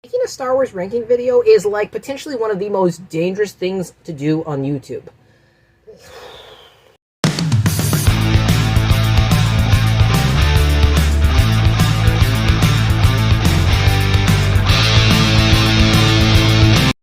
Making a Star Wars ranking video is like potentially one of the most dangerous things to do on YouTube.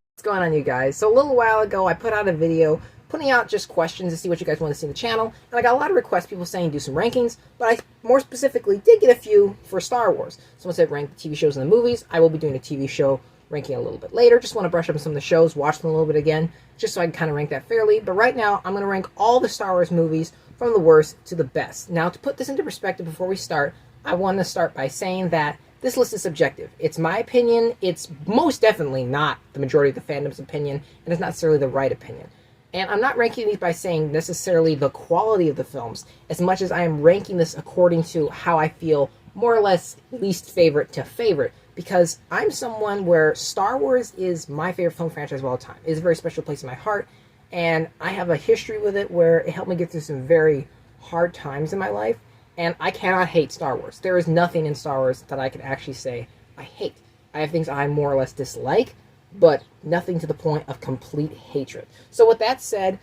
What's going on, you guys? So a little while ago I put out a video putting out just questions to see what you guys want to see in the channel, and I got a lot of requests, people saying do some rankings, but I more specifically did get a few for Star Wars. Someone said rank the TV shows and the movies. I will be doing a TV show ranking a little bit later. Just want to brush up on some of the shows, watch them a little bit again, just so I can kind of rank that fairly. But right now, I'm going to rank all the Star Wars movies from the worst to the best. Now, to put this into perspective before we start, I want to start by saying that this list is subjective. It's my opinion. It's most definitely not the majority of the fandom's opinion, and it's not necessarily the right opinion. And I'm not ranking these by saying necessarily the quality of the films, as much as I am ranking this according to how I feel more or less least favorite to favorite, because I'm someone where Star Wars is my favorite film franchise of all time. It is a very special place in my heart, and I have a history with it where it helped me get through some very hard times in my life, and I cannot hate Star Wars. There is nothing in Star Wars that I can actually say I hate. I have things I more or less dislike, but nothing to the point of complete hatred. So with that said,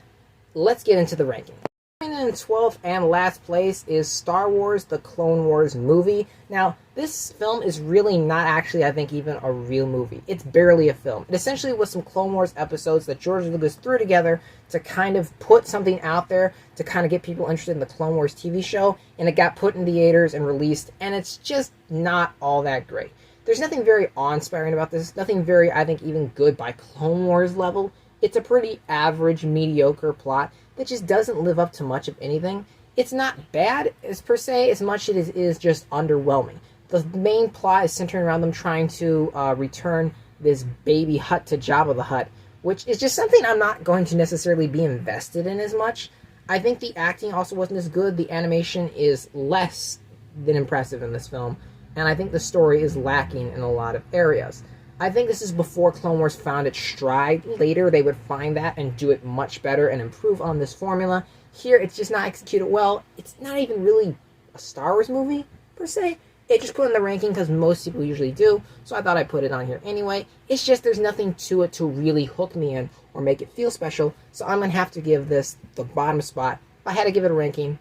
let's get into the ranking. Coming in 12th and last place is Star Wars: The Clone Wars movie. Now, this film is really not actually, I think, even a real movie. It's barely a film. It essentially was some Clone Wars episodes that George Lucas threw together to kind of put something out there to kind of get people interested in the Clone Wars TV show, and it got put in theaters and released, and it's just not all that great. There's nothing very awe-inspiring about this, nothing very, I think, even good by Clone Wars level. It's a pretty average, mediocre plot that just doesn't live up to much of anything. It's not bad, as per se, as much as it is just underwhelming. The main plot is centering around them trying to return this baby Hutt to Jabba the Hutt, which is just something I'm not going to necessarily be invested in as much. I think the acting also wasn't as good. The animation is less than impressive in this film, and I think the story is lacking in a lot of areas. I think this is before Clone Wars found its stride. Later, they would find that and do it much better and improve on this formula. Here, it's just not executed well. It's not even really a Star Wars movie, per se. It just put in the ranking because most people usually do, so I thought I'd put it on here anyway. It's just there's nothing to it to really hook me in or make it feel special, so I'm going to have to give this the bottom spot. If I had to give it a ranking,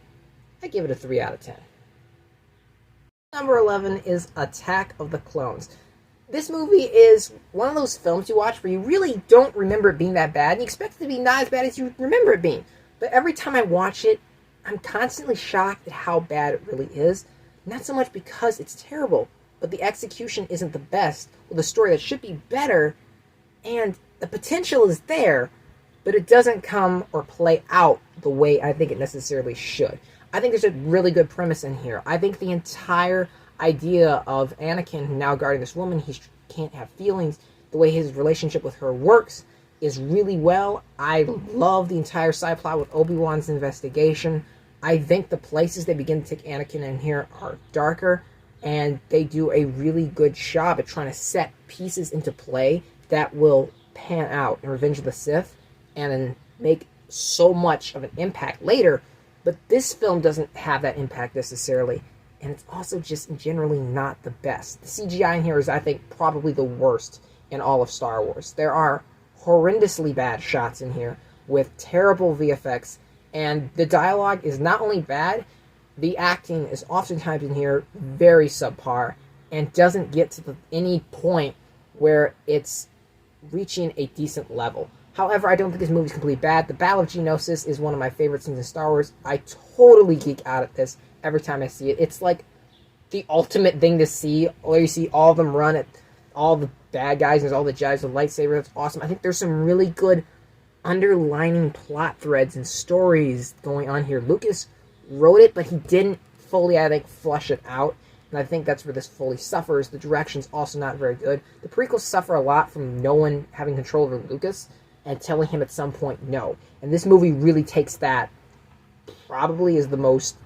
I'd give it a 3 out of 10. Number 11 is Attack of the Clones. This movie is one of those films you watch where you really don't remember it being that bad, and you expect it to be not as bad as you remember it being. But every time I watch it, I'm constantly shocked at how bad it really is. Not so much because it's terrible, but the execution isn't the best, with a story that should be better, and the potential is there, but it doesn't come or play out the way I think it necessarily should. I think there's a really good premise in here. I think the entire idea of Anakin now guarding this woman, he can't have feelings, the way his relationship with her works is really well. I love the entire side plot with Obi-Wan's investigation. I think the places they begin to take Anakin in here are darker, and they do a really good job at trying to set pieces into play that will pan out in Revenge of the Sith and make so much of an impact later. But this film doesn't have that impact necessarily, and it's also just generally not the best. The CGI in here is, I think, probably the worst in all of Star Wars. There are horrendously bad shots in here with terrible VFX, and the dialogue is not only bad, the acting is oftentimes in here very subpar and doesn't get to any point where it's reaching a decent level. However, I don't think this movie's completely bad. The Battle of Geonosis is one of my favorite scenes in Star Wars. I totally geek out at this every time I see it. It's like the ultimate thing to see, where you see all of them run at all the bad guys and all the Jedis with lightsabers. That's awesome. I think there's some really good underlining plot threads and stories going on here. Lucas wrote it, but he didn't fully, I think, flush it out. And I think that's where this fully suffers. The direction's also not very good. The prequels suffer a lot from no one having control over Lucas and telling him at some point no. And this movie really takes that, probably is the most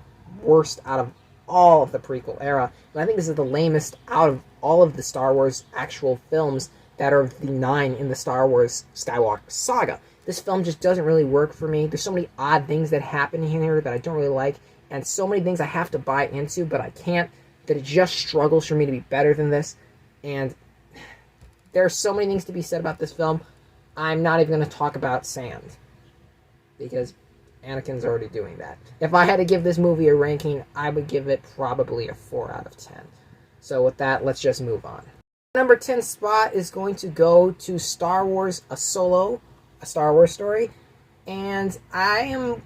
worst out of all of the prequel era. And I think this is the lamest out of all of the Star Wars actual films that are the 9 in the Star Wars Skywalker saga. This film just doesn't really work for me. There's so many odd things that happen here that I don't really like, and so many things I have to buy into, but I can't, that it just struggles for me to be better than this. And There's so many things to be said about this film. I'm not even going to talk about sand, because Anakin's already doing that. If I had to give this movie a ranking, I would give it probably a 4 out of 10. So with that, let's just move on. Number 10 spot is going to go to Star Wars: A Solo, a Star Wars story. And I'm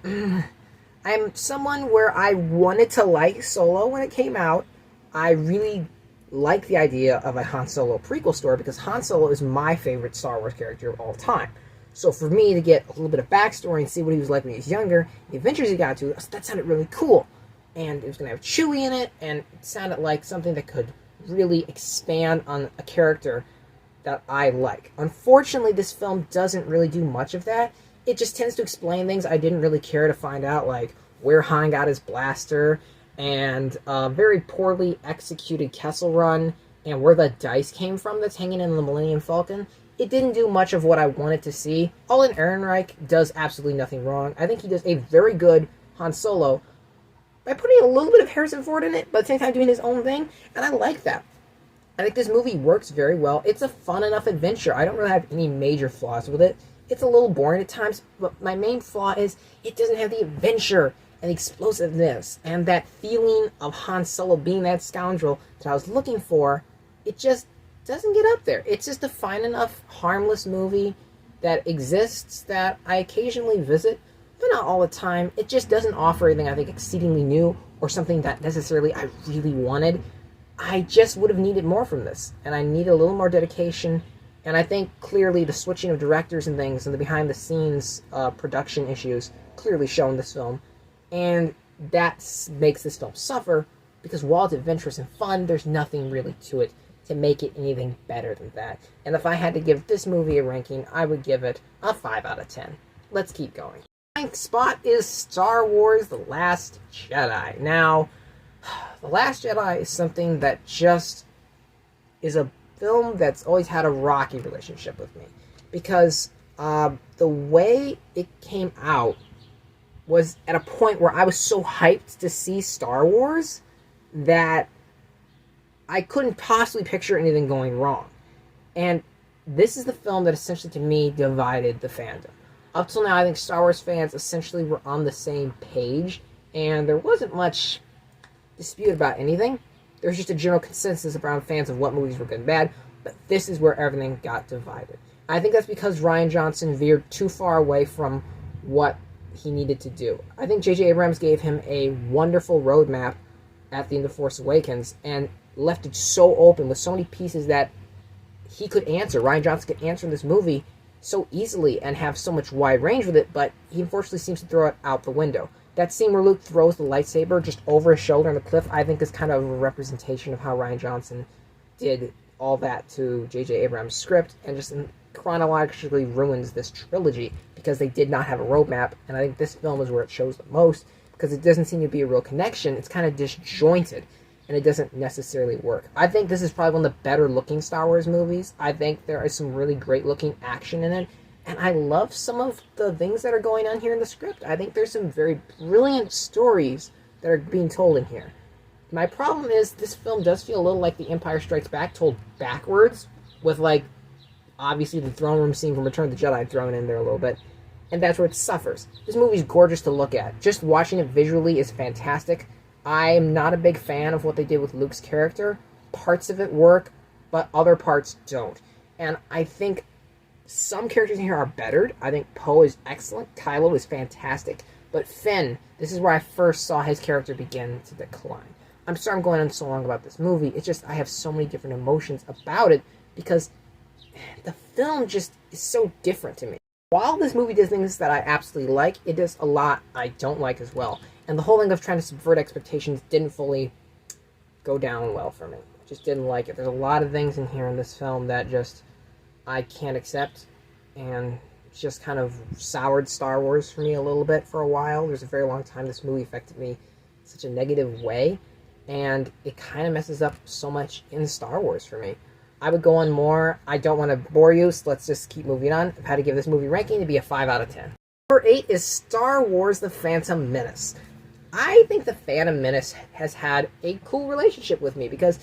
someone where I wanted to like Solo when it came out. I really like the idea of a Han Solo prequel story because Han Solo is my favorite Star Wars character of all time. So for me to get a little bit of backstory and see what he was like when he was younger, the adventures he got to, that sounded really cool. And it was going to have Chewie in it, and it sounded like something that could really expand on a character that I like. Unfortunately, this film doesn't really do much of that. It just tends to explain things I didn't really care to find out, like where Han got his blaster, and a very poorly executed Kessel Run, and where the dice came from that's hanging in the Millennium Falcon. It didn't do much of what I wanted to see. Alden Ehrenreich does absolutely nothing wrong. I think he does a very good Han Solo by putting a little bit of Harrison Ford in it, but at the same time doing his own thing, and I like that. I think this movie works very well. It's a fun enough adventure. I don't really have any major flaws with it. It's a little boring at times, but my main flaw is it doesn't have the adventure and the explosiveness and that feeling of Han Solo being that scoundrel that I was looking for. It just doesn't get up there. It's just a fine enough, harmless movie that exists that I occasionally visit, but not all the time. It just doesn't offer anything I think exceedingly new or something that necessarily I really wanted. I just would have needed more from this, and I need a little more dedication. And I think clearly the switching of directors and things and the behind-the-scenes production issues clearly show in this film. And that makes this film suffer, because while it's adventurous and fun, there's nothing really to it to make it anything better than that. And if I had to give this movie a ranking, I would give it a 5 out of 10. Let's keep going. Ninth spot is Star Wars: The Last Jedi. Now, The Last Jedi is something that just is a film that's always had a rocky relationship with me, because the way it came out was at a point where I was so hyped to see Star Wars that I couldn't possibly picture anything going wrong. And this is the film that essentially, to me, divided the fandom. Up till now, I think Star Wars fans essentially were on the same page, and there wasn't much dispute about anything. There was just a general consensus around fans of what movies were good and bad, but this is where everything got divided. I think that's because Rian Johnson veered too far away from what he needed to do. I think J.J. Abrams gave him a wonderful roadmap at the end of Force Awakens and left it so open with so many pieces that he could answer. Rian Johnson could answer in this movie so easily and have so much wide range with it, but he unfortunately seems to throw it out the window. That scene where Luke throws the lightsaber just over his shoulder on the cliff, I think is kind of a representation of how Rian Johnson did all that to J.J. Abrams' script, and just chronologically ruins this trilogy because they did not have a roadmap. And I think this film is where it shows the most, because it doesn't seem to be a real connection. It's kind of disjointed, and it doesn't necessarily work. I think this is probably one of the better looking Star Wars movies. I think there is some really great looking action in it, and I love some of the things that are going on here in the script. I think there's some very brilliant stories that are being told in here. My problem is this film does feel a little like The Empire Strikes Back told backwards, with, like, obviously the throne room scene from Return of the Jedi thrown in there a little bit, and that's where it suffers. This movie's gorgeous to look at. Just watching it visually is fantastic. I'm not a big fan of what they did with Luke's character. Parts of it work, but other parts don't. And I think some characters in here are bettered. I think Poe is excellent. Kylo is fantastic. But Finn, this is where I first saw his character begin to decline. I'm sorry I'm going on so long about this movie. It's just I have so many different emotions about it because the film just is so different to me. While this movie does things that I absolutely like, it does a lot I don't like as well. And the whole thing of trying to subvert expectations didn't fully go down well for me. Just didn't like it. There's a lot of things in here in this film that just I can't accept, and it's just kind of soured Star Wars for me a little bit for a while. There's a very long time this movie affected me in such a negative way, and it kind of messes up so much in Star Wars for me. I would go on more. I don't want to bore you, so let's just keep moving on. I've had to give this movie ranking, it'd be a 5 out of 10. Number 8 is Star Wars: The Phantom Menace. I think The Phantom Menace has had a cool relationship with me because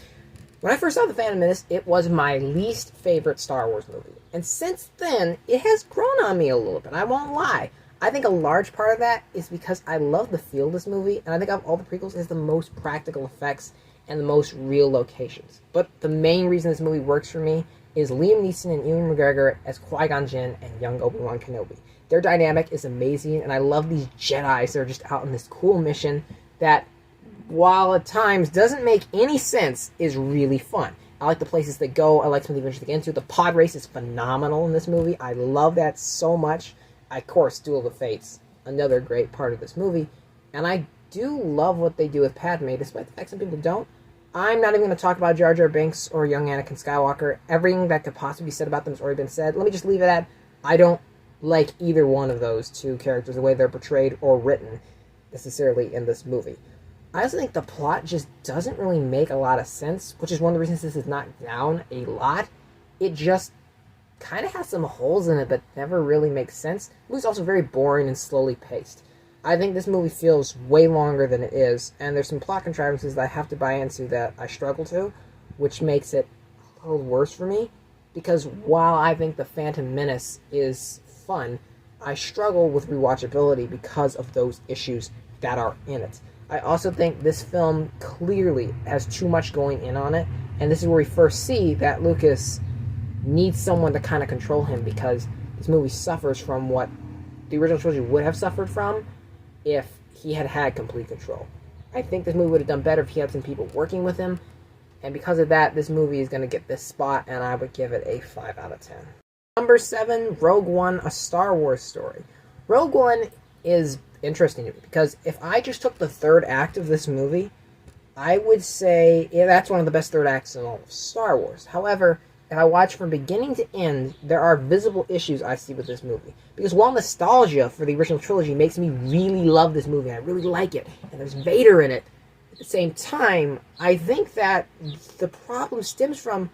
When I first saw The Phantom Menace, it was my least favorite Star Wars movie. And since then, it has grown on me a little bit, I won't lie. I think a large part of that is because I love the feel of this movie, and I think of all the prequels, it has the most practical effects and the most real locations. But the main reason this movie works for me is Liam Neeson and Ewan McGregor as Qui-Gon Jinn and young Obi-Wan Kenobi. Their dynamic is amazing, and I love these Jedis that are just out on this cool mission that, while at times doesn't make any sense, is really fun. I like the places they go. I like some of the adventures they get into. The pod race is phenomenal in this movie. I love that so much. Of course, Duel of the Fates, another great part of this movie. And I do love what they do with Padme, despite the fact some people don't. I'm not even going to talk about Jar Jar Binks or young Anakin Skywalker. Everything that could possibly be said about them has already been said. Let me just leave it at, I don't like either one of those two characters, the way they're portrayed or written, necessarily in this movie. I also think the plot just doesn't really make a lot of sense, which is one of the reasons this is knocked down a lot. It just kind of has some holes in it that never really makes sense. The movie's also very boring and slowly paced. I think this movie feels way longer than it is, and there's some plot contrivances that I have to buy into that I struggle to, which makes it a little worse for me, because while I think The Phantom Menace is fun, I struggle with rewatchability because of those issues that are in it. I also think this film clearly has too much going in on it, and this is where we first see that Lucas needs someone to kind of control him, because this movie suffers from what the original trilogy would have suffered from if he had had complete control. I think this movie would have done better if he had some people working with him, and because of that, this movie is going to get this spot, and I would give it a 5 out of 10. Number 7, Rogue One, A Star Wars Story. Rogue One is interesting to me, because if I just took the third act of this movie, I would say, yeah, that's one of the best third acts in all of Star Wars. However, if I watch from beginning to end, there are visible issues I see with this movie. Because while nostalgia for the original trilogy makes me really love this movie, I really like it, and there's Vader in it, at the same time, I think that the problem stems from,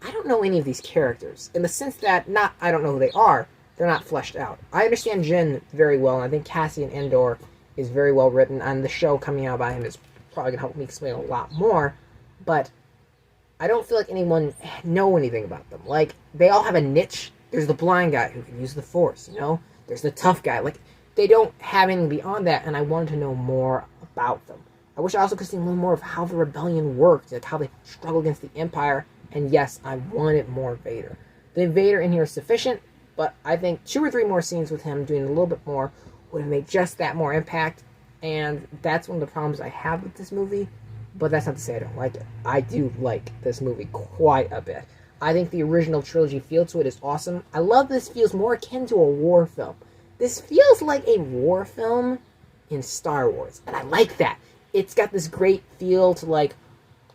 I don't know any of these characters, in the sense that, not I don't know who they are, they're not fleshed out. I understand Jin very well, and I think Cassian Andor is very well written, and the show coming out by him is probably going to help me explain a lot more, but I don't feel like anyone know anything about them. Like, they all have a niche. There's the blind guy who can use the Force, you know? There's the tough guy. Like, they don't have anything beyond that, and I wanted to know more about them. I wish I also could see a little more of how the rebellion worked, like how they struggled against the Empire, and yes, I wanted more Vader. The Vader in here is sufficient, but I think 2 or 3 more scenes with him doing a little bit more would have made just that more impact, and that's one of the problems I have with this movie. But that's not to say I don't like it. I do like this movie quite a bit. I think the original trilogy feel to it is awesome. I love this feels more akin to a war film. This feels like a war film in Star Wars, and I like that. It's got this great feel to, like,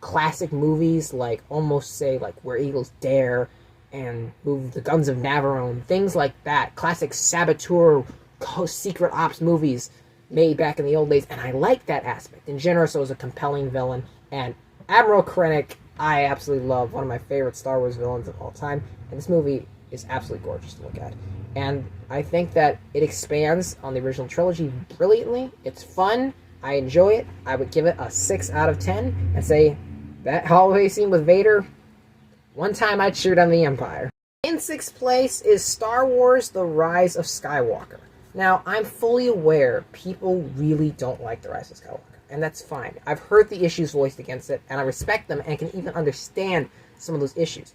classic movies, like, almost, say, like, Where Eagles Dare, and The Guns of Navarone, things like that. Classic saboteur, secret ops movies made back in the old days, and I like that aspect. And Generoso is a compelling villain, and Admiral Krennic, I absolutely love, one of my favorite Star Wars villains of all time, and this movie is absolutely gorgeous to look at. And I think that it expands on the original trilogy brilliantly. It's fun, I enjoy it, I would give it a 6 out of 10, and say, that hallway scene with Vader, one time I'd shoot on the Empire. In 6th place is Star Wars: The Rise of Skywalker. Now, I'm fully aware people really don't like The Rise of Skywalker, and that's fine. I've heard the issues voiced against it, and I respect them, and can even understand some of those issues.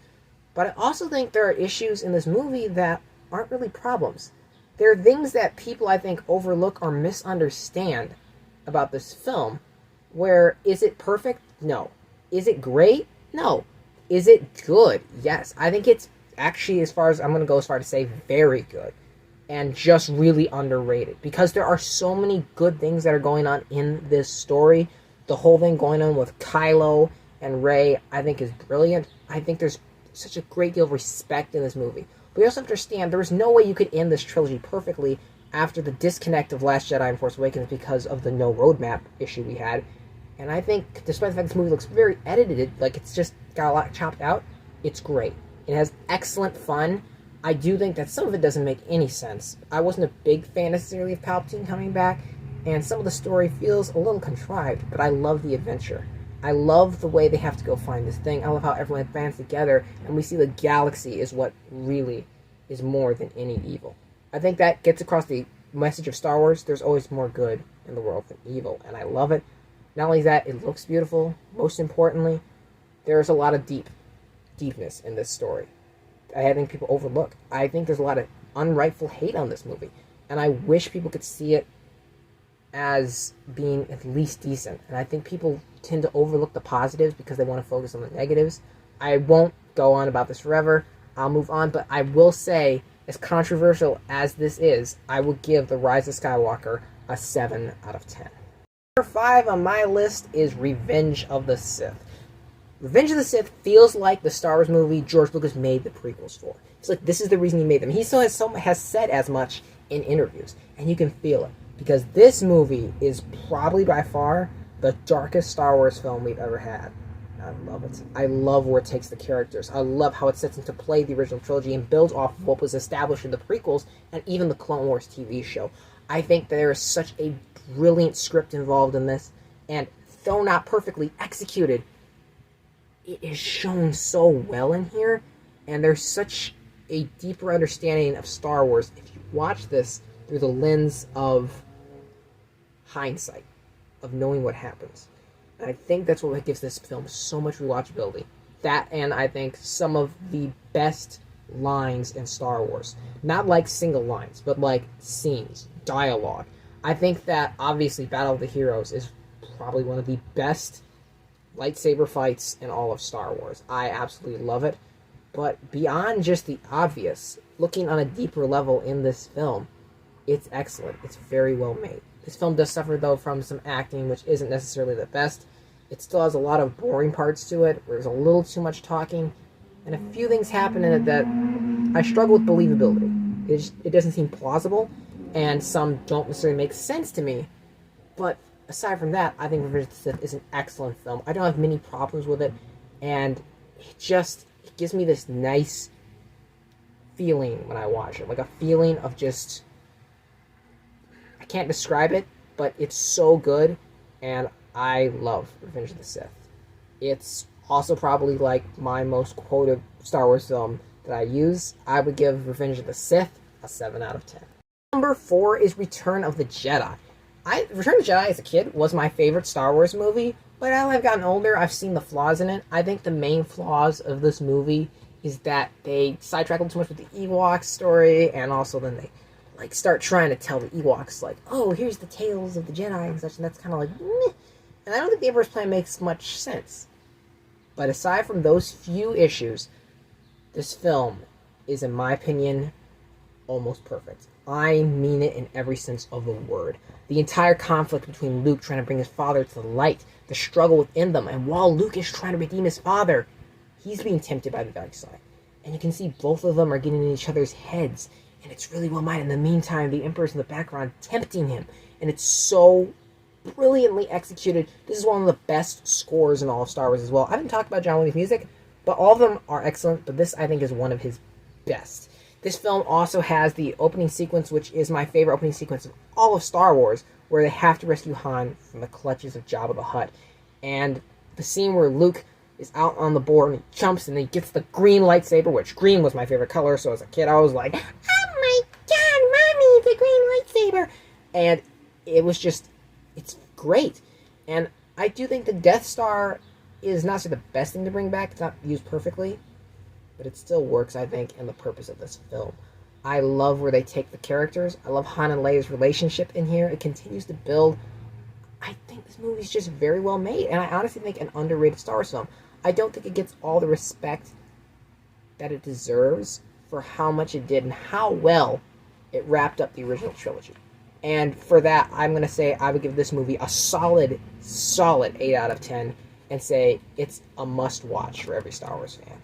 But I also think there are issues in this movie that aren't really problems. There are things that people, I think, overlook or misunderstand about this film, where, is it perfect? No. Is it great? No. Is it good? Yes. I think it's actually, I'm going to go as far to say, very good. And just really underrated, because there are so many good things that are going on in this story. The whole thing going on with Kylo and Rey, I think, is brilliant. I think there's such a great deal of respect in this movie. But you also understand there is no way you could end this trilogy perfectly after the disconnect of Last Jedi and Force Awakens because of the no roadmap issue we had. And I think, despite the fact this movie looks very edited, like it's just got a lot chopped out, it's great. It has excellent fun. I do think that some of it doesn't make any sense. I wasn't a big fan necessarily of Palpatine coming back, and some of the story feels a little contrived, but I love the adventure. I love the way they have to go find this thing. I love how everyone bands together, and we see the galaxy is what really is more than any evil. I think that gets across the message of Star Wars. There's always more good in the world than evil, and I love it. Not only that, it looks beautiful. Most importantly, there's a lot of deepness in this story. I think people overlook. I think there's a lot of unrightful hate on this movie, and I wish people could see it as being at least decent. And I think people tend to overlook the positives because they want to focus on the negatives. I won't go on about this forever. I'll move on, but I will say, as controversial as this is, I will give The Rise of Skywalker a 7 out of 10. Number 5 on my list is Revenge of the Sith. Revenge of the Sith feels like the Star Wars movie George Lucas made the prequels for. It's like this is the reason he made them. He still has said as much in interviews, and you can feel it. Because this movie is probably by far the darkest Star Wars film we've ever had. I love it. I love where it takes the characters. I love how it sets into play the original trilogy and builds off of what was established in the prequels and even the Clone Wars TV show. I think there is such a brilliant script involved in this, and though not perfectly executed, it is shown so well in here, and there's such a deeper understanding of Star Wars if you watch this through the lens of hindsight, of knowing what happens. And I think that's what gives this film so much rewatchability. That, and I think some of the best lines in Star Wars. Not like single lines, but like scenes, dialogue. I think that, obviously, Battle of the Heroes is probably one of the best lightsaber fights in all of Star Wars. I absolutely love it. But beyond just the obvious, looking on a deeper level in this film, it's excellent. It's very well made. This film does suffer, though, from some acting, which isn't necessarily the best. It still has a lot of boring parts to it, where there's a little too much talking, and a few things happen in it that I struggle with believability. It doesn't seem plausible, and some don't necessarily make sense to me. But aside from that, I think Revenge of the Sith is an excellent film. I don't have many problems with it, and it gives me this nice feeling when I watch it. Like a feeling of just... I can't describe it, but it's so good, and I love Revenge of the Sith. It's also probably like my most quoted Star Wars film that I use. I would give Revenge of the Sith a 7 out of 10. Number 4 is Return of the Jedi. Return of the Jedi as a kid was my favorite Star Wars movie, but as I've gotten older, I've seen the flaws in it. I think the main flaws of this movie is that they sidetrack a little too much with the Ewoks story, and also then they start trying to tell the Ewoks, oh, here's the tales of the Jedi and such, and that's kind of meh. And I don't think the Emperor's Plan makes much sense. But aside from those few issues, this film is, in my opinion, almost perfect. I mean it in every sense of the word. The entire conflict between Luke trying to bring his father to the light, the struggle within them, and while Luke is trying to redeem his father, he's being tempted by the dark side. And you can see both of them are getting in each other's heads, and it's really well made. In the meantime, the Emperor's in the background tempting him, and it's so brilliantly executed. This is one of the best scores in all of Star Wars as well. I haven't talked about John Williams' music, but all of them are excellent, but this, I think, is one of his best. This film also has the opening sequence, which is my favorite opening sequence of all of Star Wars, where they have to rescue Han from the clutches of Jabba the Hutt. And the scene where Luke is out on the board and he jumps and he gets the green lightsaber, which green was my favorite color, so as a kid I was like, oh my god, Mommy, the green lightsaber! And it was just, it's great. And I do think the Death Star is not the best thing to bring back. It's not used perfectly, but it still works, I think, in the purpose of this film. I love where they take the characters. I love Han and Leia's relationship in here. It continues to build. I think this movie's just very well made, and I honestly think an underrated Star Wars film. I don't think it gets all the respect that it deserves for how much it did and how well it wrapped up the original trilogy. And for that, I'm going to say I would give this movie a solid 8 out of 10 and say it's a must-watch for every Star Wars fan.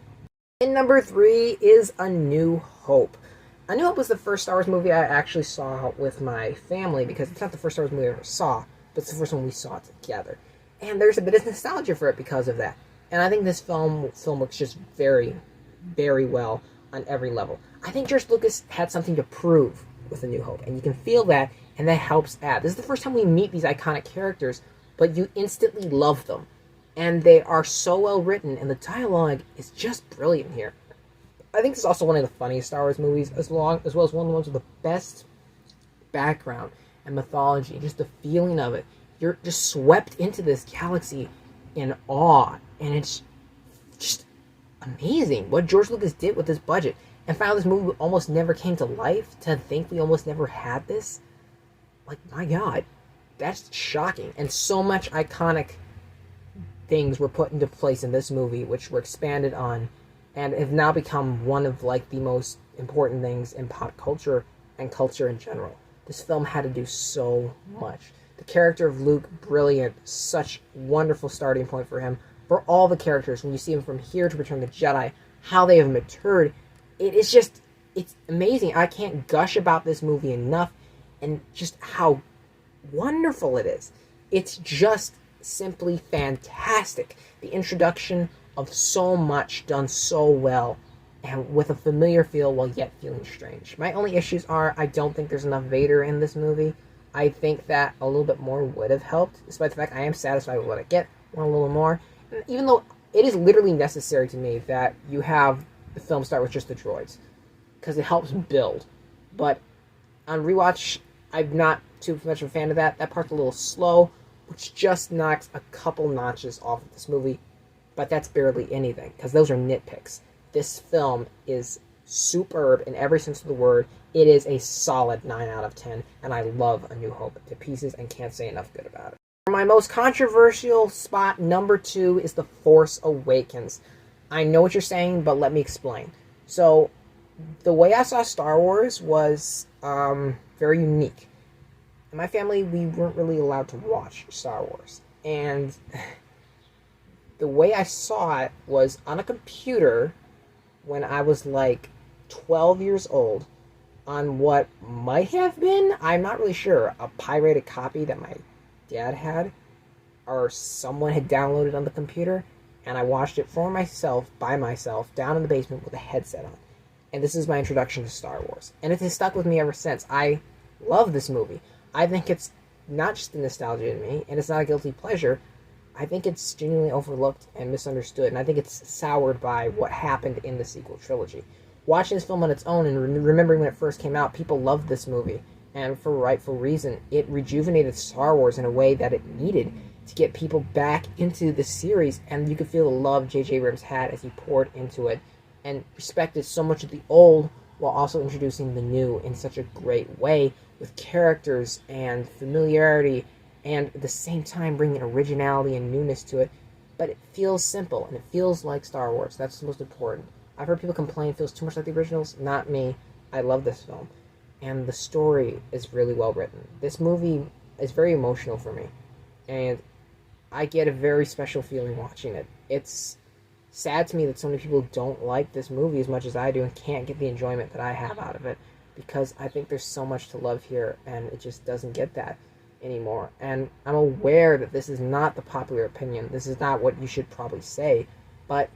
And number 3 is A New Hope. A New Hope was the first Star Wars movie I actually saw with my family, because it's not the first Star Wars movie I ever saw, but it's the first one we saw together. And there's a bit of nostalgia for it because of that. And I think this film works just very, very well on every level. I think George Lucas had something to prove with A New Hope, and you can feel that, and that helps add. This is the first time we meet these iconic characters, but you instantly love them. and they are so well written, and the dialogue is just brilliant here. I think this is also one of the funniest Star Wars movies, as well as one of the ones with the best background and mythology, just the feeling of it. You're just swept into this galaxy in awe, and it's just amazing what George Lucas did with this budget. And found this movie almost never came to life. To think we almost never had this, like, my God, that's shocking. And so much iconic things were put into place in this movie, which were expanded on, and have now become one of, like, the most important things in pop culture and culture in general. This film had to do so much. The character of Luke, brilliant, such wonderful starting point for him. For all the characters, when you see him from here to Return of the Jedi, how they have matured, it's amazing. I can't gush about this movie enough, and just how wonderful it is. It's just simply fantastic. The introduction of so much done so well, and with a familiar feel while yet feeling strange. My only issues are, I don't think there's enough Vader in this movie. I think that a little bit more would have helped, despite the fact I am satisfied with what I get. Want a little more. And even though it is literally necessary to me that you have the film start with just the droids, because it helps build. But on rewatch, I'm not too much of a fan of that. That part's a little slow, which just knocks a couple notches off of this movie. But that's barely anything, because those are nitpicks. This film is superb in every sense of the word. It is a solid 9 out of 10, and I love A New Hope to pieces and can't say enough good about it. My most controversial spot, number 2, is The Force Awakens. I know what you're saying, but let me explain. So, the way I saw Star Wars was very unique. In my family, we weren't really allowed to watch Star Wars. And the way I saw it was on a computer when I was like 12 years old, on what might have been, I'm not really sure, a pirated copy that my dad had, or someone had downloaded on the computer, and I watched it for myself, by myself, down in the basement with a headset on. And this is my introduction to Star Wars. And it has stuck with me ever since. I love this movie. I think it's not just a nostalgia to me, and it's not a guilty pleasure. I think it's genuinely overlooked and misunderstood, and I think it's soured by what happened in the sequel trilogy. Watching this film on its own and remembering when it first came out, people loved this movie, and for rightful reason. It rejuvenated Star Wars in a way that it needed to get people back into the series, and you could feel the love J.J. Abrams had as he poured into it, and respected so much of the old while also introducing the new in such a great way, with characters and familiarity, and at the same time bringing originality and newness to it. But it feels simple, and it feels like Star Wars. That's the most important. I've heard people complain it feels too much like the originals. Not me. I love this film. And the story is really well written. This movie is very emotional for me, and I get a very special feeling watching it. It's sad to me that so many people don't like this movie as much as I do and can't get the enjoyment that I have out of it, because I think there's so much to love here, and it just doesn't get that anymore. And I'm aware that this is not the popular opinion. This is not what you should probably say, but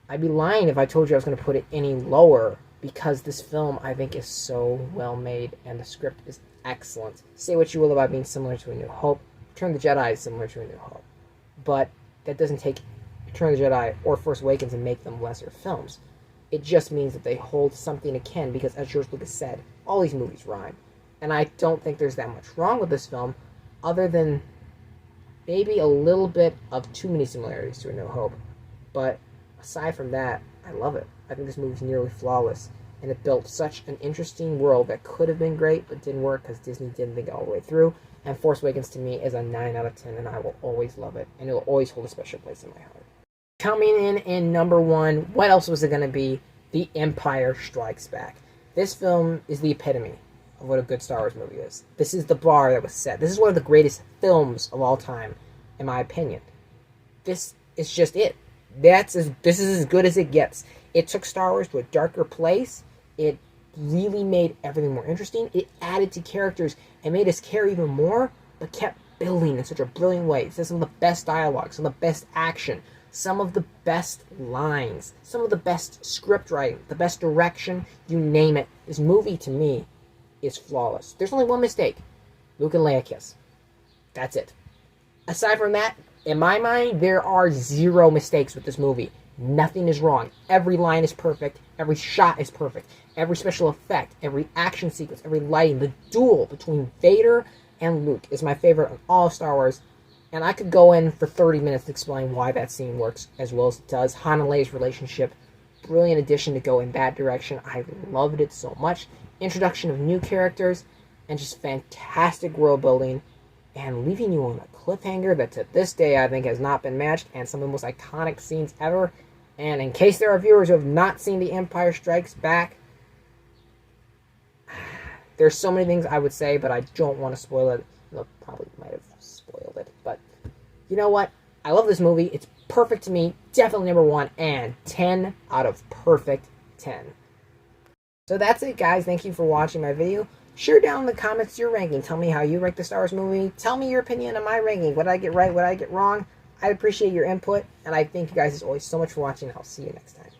I'd be lying if I told you I was going to put it any lower, because this film, I think, is so well made, and the script is excellent. Say what you will about being similar to A New Hope. Return of the Jedi is similar to A New Hope, but that doesn't take Return of the Jedi or Force Awakens and make them lesser films. It just means that they hold something akin, because as George Lucas said, all these movies rhyme. And I don't think there's that much wrong with this film, other than maybe a little bit of too many similarities to A New Hope. But aside from that, I love it. I think this movie's nearly flawless, and it built such an interesting world that could have been great, but didn't work because Disney didn't think it all the way through. And Force Awakens to me is a 9 out of 10, and I will always love it, and it will always hold a special place in my heart. Coming in number 1, what else was it going to be? The Empire Strikes Back. This film is the epitome of what a good Star Wars movie is. This is the bar that was set. This is one of the greatest films of all time, in my opinion. This is just it. This is as good as it gets. It took Star Wars to a darker place. It really made everything more interesting. It added to characters and made us care even more, but kept building in such a brilliant way. It says some of the best dialogue, some of the best action, some of the best lines, some of the best script writing, the best direction, you name it. This movie, to me, is flawless. There's only one mistake. Luke and Leia kiss. That's it. Aside from that, In my mind, there are zero mistakes with this movie. Nothing is wrong. Every line is perfect. Every shot is perfect. Every special effect, every action sequence, every lighting. The duel between Vader and Luke is my favorite of all of Star Wars. And I could go in for 30 minutes to explain why that scene works as well as it does. Han and Leia's relationship, brilliant addition to go in that direction. I loved it so much. Introduction of new characters, and just fantastic world building, and leaving you on a cliffhanger that to this day I think has not been matched, and some of the most iconic scenes ever. And in case there are viewers who have not seen The Empire Strikes Back, there's so many things I would say, but I don't want to spoil it. Look, probably might have spoiled it, but you know what? I love this movie. It's perfect to me. Definitely number 1, and 10 out of perfect 10. So that's it, guys. Thank you for watching my video. Share down in the comments your ranking. Tell me how you rank the Star Wars movie. Tell me your opinion on my ranking. What did I get right? What did I get wrong? I appreciate your input, and I thank you guys as always so much for watching. I'll see you next time.